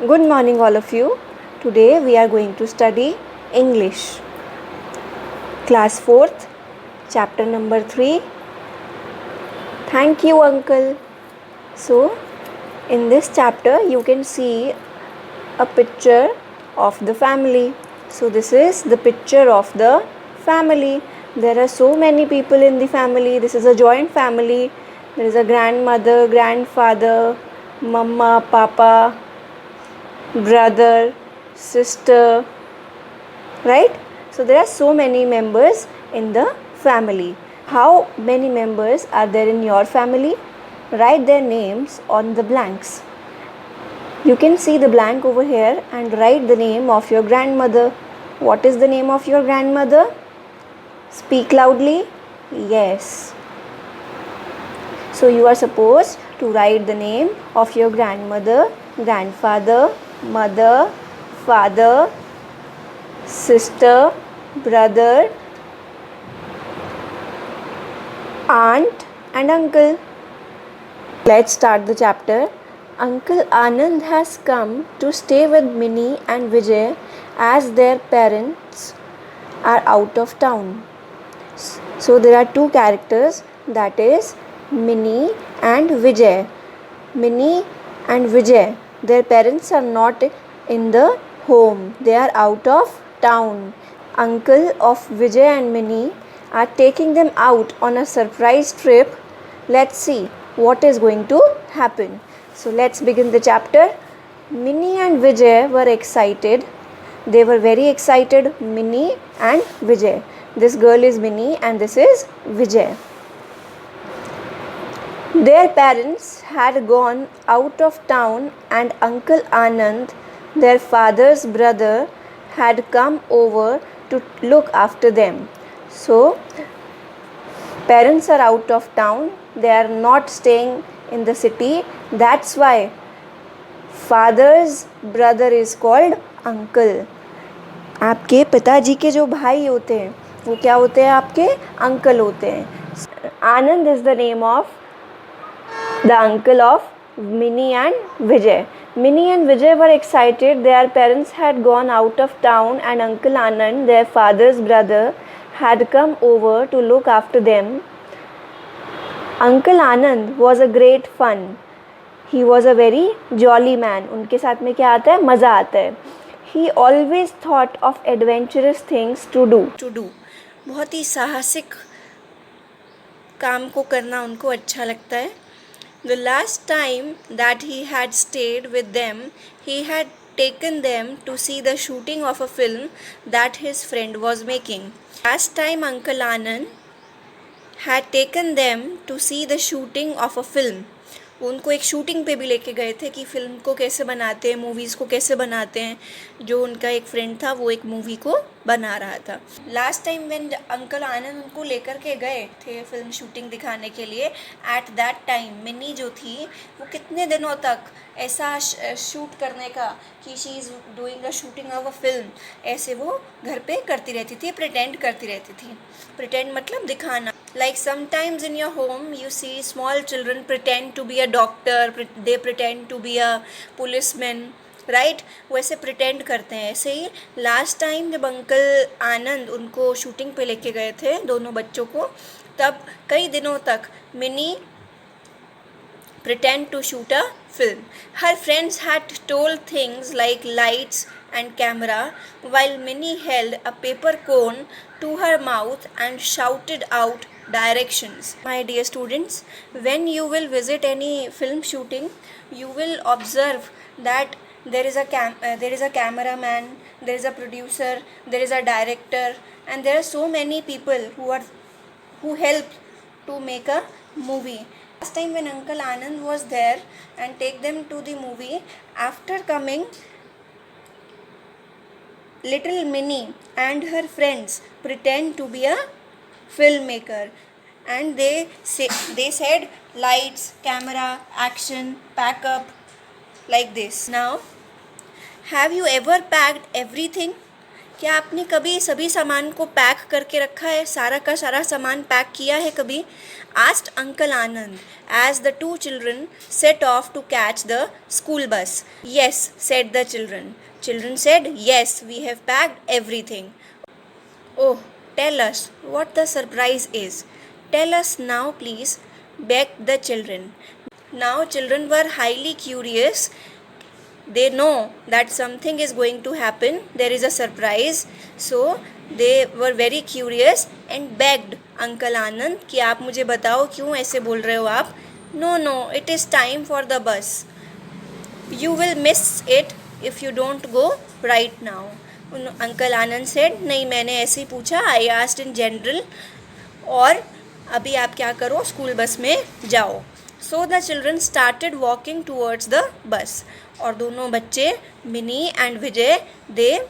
Good morning, all of you. Today we are going to study English. Class 4th, chapter number 3. Thank you, uncle. So, in this chapter, you can see a picture of the family. So, this is the picture of the family. There are so many people in the family. This is a joint family. There is a grandmother, grandfather, mama, papa, brother, sister, right? So there are so many members in the family. How many members are there in your family? Write their names on the blanks. You can see the blank over here and write the name of your grandmother. What is the name of your grandmother? Speak loudly. Yes. So you are supposed to write the name of your grandmother, grandfather, mother, father, sister, brother, aunt and uncle. Let's start the chapter. Uncle Anand has come to stay with Minnie and Vijay as their parents are out of town. So there are two characters, that is Minnie and Vijay. Minnie and Vijay, their parents are not in the home, they are out of town. Uncle of Vijay and Minnie are taking them out on a surprise trip. Let's see what is going to happen. So let's begin the chapter. Minnie and Vijay were excited. They were very excited, Minnie and Vijay. This girl is Minnie and this is Vijay. Their parents had gone out of town and Uncle Anand, their father's brother, had come over to look after them. So, parents are out of town, they are not staying in the city. That's why father's brother is called uncle. आपके पिताजी के जो भाई होते हैं वो क्या होते हैं? आपके अंकल होते हैं. आनंद is the name of the uncle of Minnie and Vijay. Minnie and Vijay were excited. Their parents had gone out of town and Uncle Anand, their father's brother, had come over to look after them. Uncle Anand was a great fun. He was a very jolly man. उनके साथ में क्या आता है? मज़ा आता है. He always thought of adventurous things to do. बहुत ही साहसिक काम को करना उनको अच्छा लगता है. The last time that he had stayed with them, he had taken them to see the shooting of a film that his friend was making. Last time Uncle Anand had taken them to see the shooting of a film. वो उनको एक shooting पे भी लेके गए थे कि film को कैसे बनाते हैं, मूवीज़ को कैसे बनाते हैं. जो उनका एक फ्रेंड था वो एक मूवी को बना रहा था. लास्ट टाइम व्हेन अंकल आनंद उनको लेकर के गए थे फिल्म शूटिंग दिखाने के लिए, एट दैट टाइम मिनी जो थी वो कितने दिनों तक ऐसा शूट करने का कि she is doing a shooting of a film, ऐसे वो घर पे करती रहती थी, प्रिटेंड करती रहती थी. प्रिटेंड मतलब दिखाना. Like sometimes in your home you see small children pretend to be a doctor, they pretend to be a policeman, right. वैसे प्रिटेंड करते हैं. ऐसे ही लास्ट टाइम जब अंकल आनंद उनको शूटिंग पे लेके गए थे दोनों बच्चों को, तब कई दिनों तक mini pretend to shoot a film. Her friends had told things like lights and camera, while Minnie held a paper cone to her mouth and shouted out directions. My dear students, when you will visit any film shooting, you will observe that there is a cameraman, there is a producer, there is a director, and there are so many people who help to make a movie. Last time when Uncle Anand was there and take them to the movie, after coming, little Minnie and her friends pretend to be a filmmaker, and they said lights, camera, action, pack up, like this. Now, have you ever packed everything? क्या आपने कभी सभी सामान को pack करके रखा है? सारा का सारा सामान पैक किया है कभी? Asked Uncle Anand as the two children set off to catch the school bus. Yes, said the children. Children said, yes, we have packed everything. Oh, tell us what the surprise is. Tell us now, please, begged the children. Now children were highly curious. They know that something is going to happen, there is a surprise, so they were very curious and begged Uncle Anand कि आप मुझे बताओ क्यों ऐसे बोल रहे हो आप. No, no, it is time for the bus. You will miss it if you don't go right now. Uncle Anand said, नहीं, मैंने ऐसे ही पूछा, I asked in general, और अभी आप क्या करो, स्कूल बस में जाओ. So the children started walking towards the bus. और दोनों बच्चे, mini and Vijay, they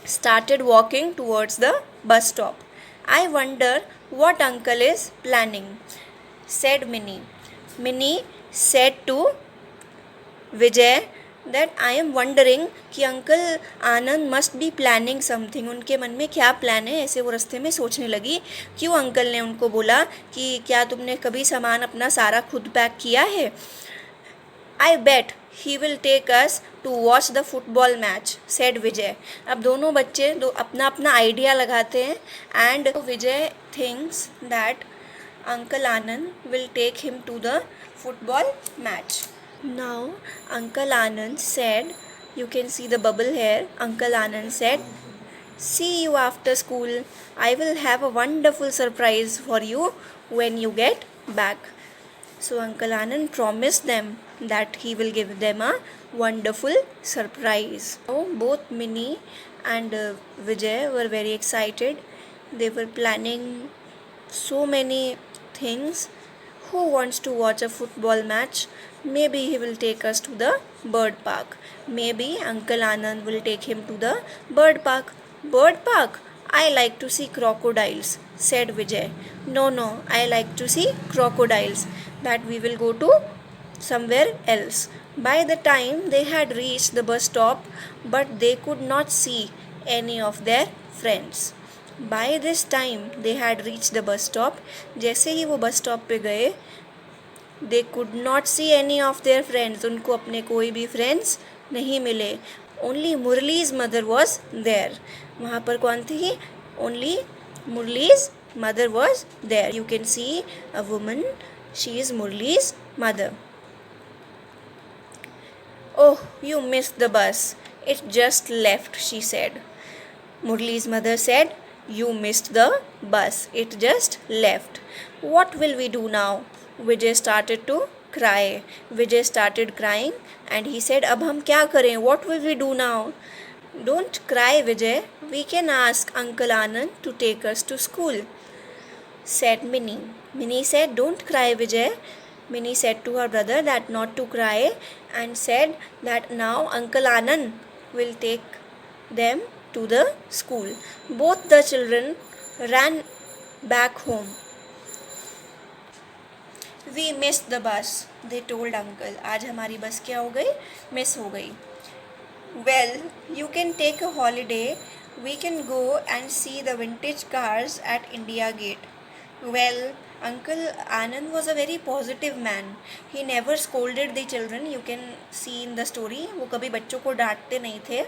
started walking towards the bus stop. I wonder what uncle is planning, said Minnie. Minnie said to Vijay that I am wondering कि uncle Anand must be planning something. उनके मन में क्या plan है, ऐसे वो रास्ते में सोचने लगी. क्यों अंकल ने उनको बोला कि क्या तुमने कभी सामान अपना सारा खुद पैक किया है? I bet he will take us to watch the football match, said Vijay. अब दोनों बच्चे अपना अपना आइडिया लगाते हैं and Vijay thinks that Uncle Anand will take him to the football match. Now Uncle Anand said, you can see the bubble here. Uncle Anand said, see you after school. I will have a wonderful surprise for you when you get back. So Uncle Anand promised them that he will give them a wonderful surprise. So both Minnie and Vijay were very excited. They were planning so many things. Who wants to watch a football match? Maybe he will take us to the bird park. Maybe Uncle Anand will take him to the bird park. Bird park? I like to see crocodiles, said Vijay. No, no, I like to see crocodiles. That we will go to somewhere else. By the time they had reached the bus stop, but they could not see any of their friends. By this time they had reached the bus stop. जैसे ही वो bus stop पे गए, they could not see any of their friends. उनको अपने कोई भी friends नहीं मिले. Only Murli's mother was there. वहाँ पर कौन थी? Only Murli's mother was there. You can see a woman. She is Murli's mother. Oh, you missed the bus. It just left, she said. Murli's mother said, you missed the bus. It just left. What will we do now? Vijay started to cry. Vijay started crying and he said, अब हम क्या करें? What will we do now? Don't cry, Vijay. We can ask Uncle Anand to take us to school, said Minnie. Minnie said, don't cry, Vijay. Minnie said to her brother that not to cry and said that now Uncle Anand will take them to the school. Both the children ran back home. We missed the bus, they told uncle. आज हमारी बस क्या हो गई? Miss हो गई. Well, you can take a holiday. We can go and see the vintage cars at India Gate. Well, Uncle Anand was a very positive man. He never scolded the children. You can see in the story. वो कभी बच्चों को डांटते नहीं थे.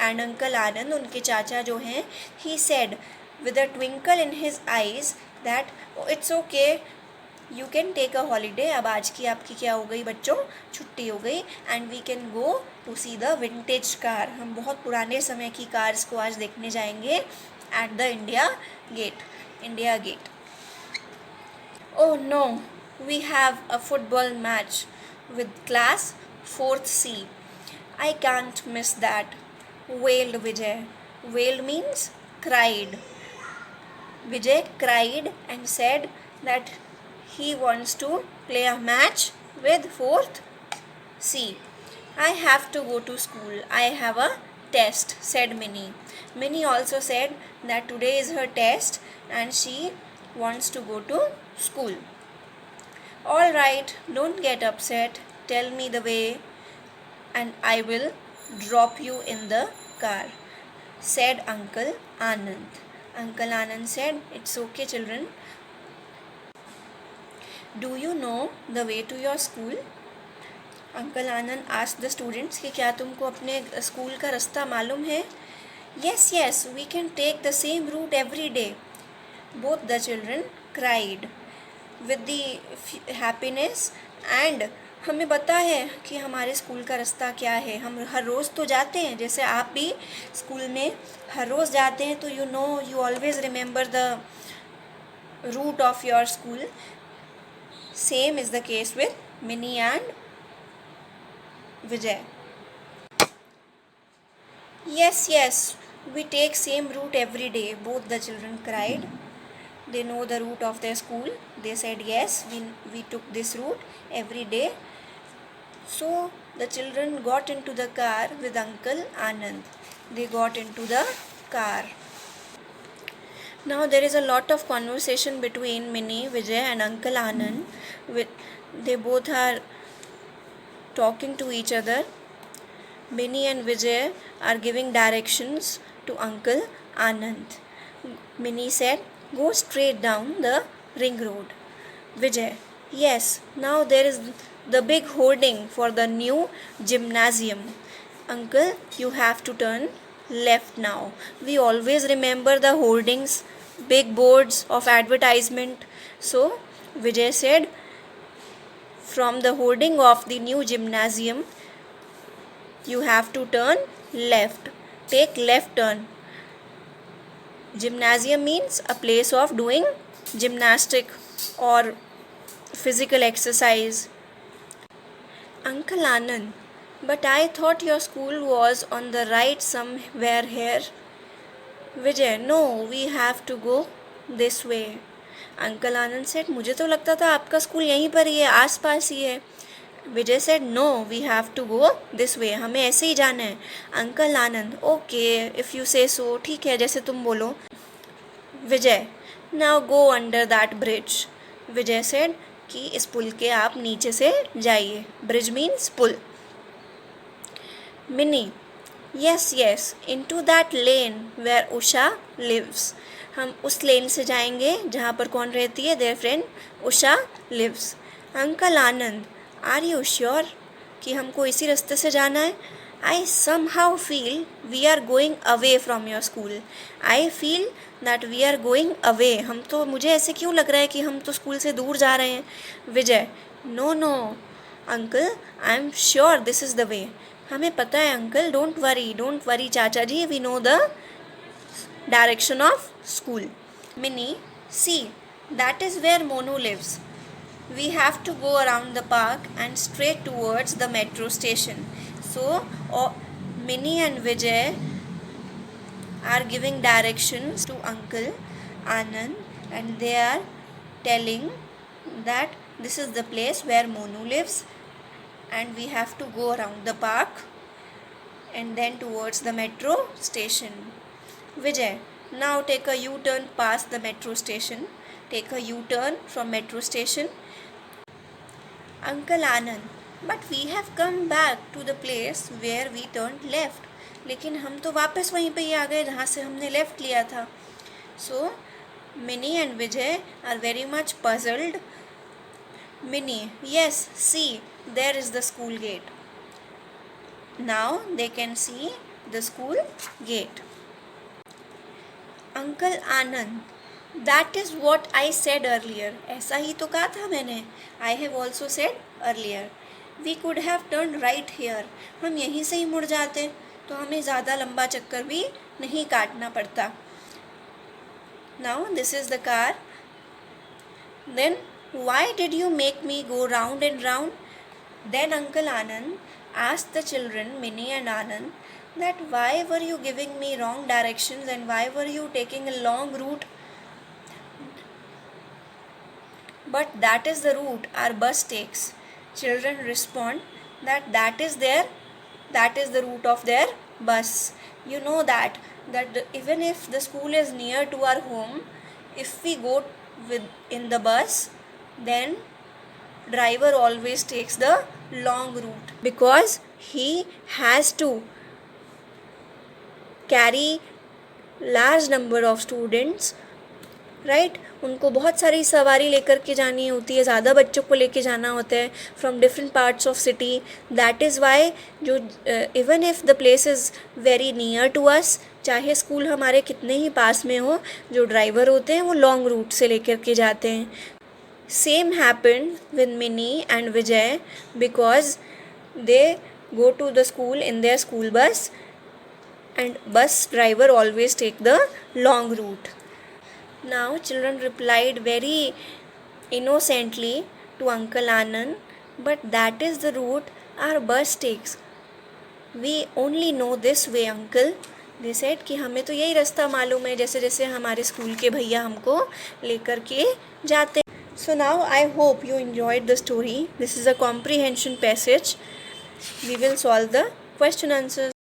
And Uncle Anand, उनके चाचा जो हैं, he said with a twinkle in his eyes that oh, it's okay. You can take a holiday. अब आज की आपकी क्या हो गई बच्चों? छुट्टी हो गई. And we can go to see the vintage car. हम बहुत पुराने समय की कार्स को आज देखने जाएंगे at the India Gate. Oh no, we have a football match with class 4th C. I can't miss that, wailed Vijay. Wailed means cried. Vijay cried and said that he wants to play a match with 4th C. I have to go to school. I have a test, said Minnie. Minnie also said that today is her test and she wants to go to school. All right, don't get upset. Tell me the way and I will drop you in the car. said Uncle Anand. Uncle Anand said, "It's okay, children. Do you know the way to your school?" Uncle Anand asked the students कि क्या तुमको अपने school का रास्ता मालूम है? Yes, yes, we can take the same route every day. Both the children cried with the happiness and हमें पता है कि हमारे स्कूल का रास्ता क्या है, हम हर रोज़ तो जाते हैं, जैसे आप भी स्कूल में हर रोज़ जाते हैं, तो you always remember the route of your school. Same is the case with Minnie and Vijay. Yes, yes, we take same route every day. Both the children cried. They know the route of their school. They said, yes, we took this route every day. So the children got into the car with Uncle Anand. They got into the car. Now there is a lot of conversation between Minnie, Vijay and Uncle Anand. They both are talking to each other. Minnie and Vijay are giving directions to Uncle Anand. Minnie said, "Go straight down the ring road." Vijay, "Yes, now there is the big hoarding for the new gymnasium." Uncle, "You have to turn left now." We always remember the hoardings, big boards of advertisement. So Vijay said, from the hoarding of the new gymnasium, you have to turn left. Take left turn. Gymnasium means a place of doing gymnastic or physical exercise. Uncle Anand, but I thought your school was on the right somewhere here. Vijay, no, we have to go this way. Uncle Anand said, मुझे तो लगता था आपका school यहीं पर ही है, आस पास ही है. Vijay said, no, we have to go this way. हमें ऐसे ही जाना है. Uncle Anand, okay, if you say so, ठीक है, जैसे तुम बोलो. Vijay, now go under that bridge. Vijay said कि इस पुल के आप नीचे से जाइए. Bridge means pull. Minnie, yes, yes, into that lane where Usha lives. हम उस लेन से जाएंगे जहाँ पर कौन रहती है? Their friend Usha lives. Uncle Anand, are you sure कि हमको इसी रास्ते से जाना है? आई somehow feel we are going away from your school. I feel that we are going away. मुझे ऐसे क्यों लग रहा है कि हम तो स्कूल से दूर जा रहे हैं? Vijay, no no uncle, I am sure this is the way. हमें पता है अंकल, डोंट वरी चाचा जी, we know the direction of school. Mini, see that is where Monu lives. We have to go around the park and straight towards the metro station. So Minnie and Vijay are giving directions to Uncle Anand and they are telling that this is the place where Monu lives and we have to go around the park and then towards the metro station. Vijay, now take a U-turn past the metro station. Take a U-turn from metro station. Uncle Anand, but we have come back to the place where we turned left. लेकिन हम तो वापस वहीं पे ही आ गए जहाँ से हमने लेफ्ट लिया था. So Minnie and Vijay are very much puzzled. Minnie, yes, see, there is the school gate. Now they can see the school gate. Uncle Anand, that is what I said earlier. ऐसा ही तो कहा था मैंने. I have also said earlier. We could have turned right here. हम यहीं से ही मुड़ जाते तो हमें ज़्यादा लंबा चक्कर भी नहीं काटना पड़ता. Now this is the car. Then why did you make me go round and round? Then Uncle Anand asked the children, Minnie and Anand, that why were you giving me wrong directions and why were you taking a long route? But that is the route our bus takes. Children respond that is the route of their bus. You know that even if the school is near to our home, if we go in the bus, then driver always takes the long route because he has to carry large number of students, right, उनको बहुत सारी सवारी लेकर के जानी होती है, ज़्यादा बच्चों को लेके जाना होता है from different parts of city. That is why जो even if the place is very near to us, चाहे स्कूल हमारे कितने ही पास में हो, जो ड्राइवर होते हैं वो लॉन्ग रूट से लेकर के जाते हैं. Same happened with mini and Vijay because they go to the school in their school bus and bus driver always take the long route. Now children replied very innocently to Uncle Anand, but that is the route our bus takes. We only know this way, uncle. They said कि हमें तो यही रास्ता मालूम है, जैसे जैसे हमारे स्कूल के भैया हमको लेकर के जाते. So now I hope you enjoyed the story. This is a comprehension passage. We will solve the question answers.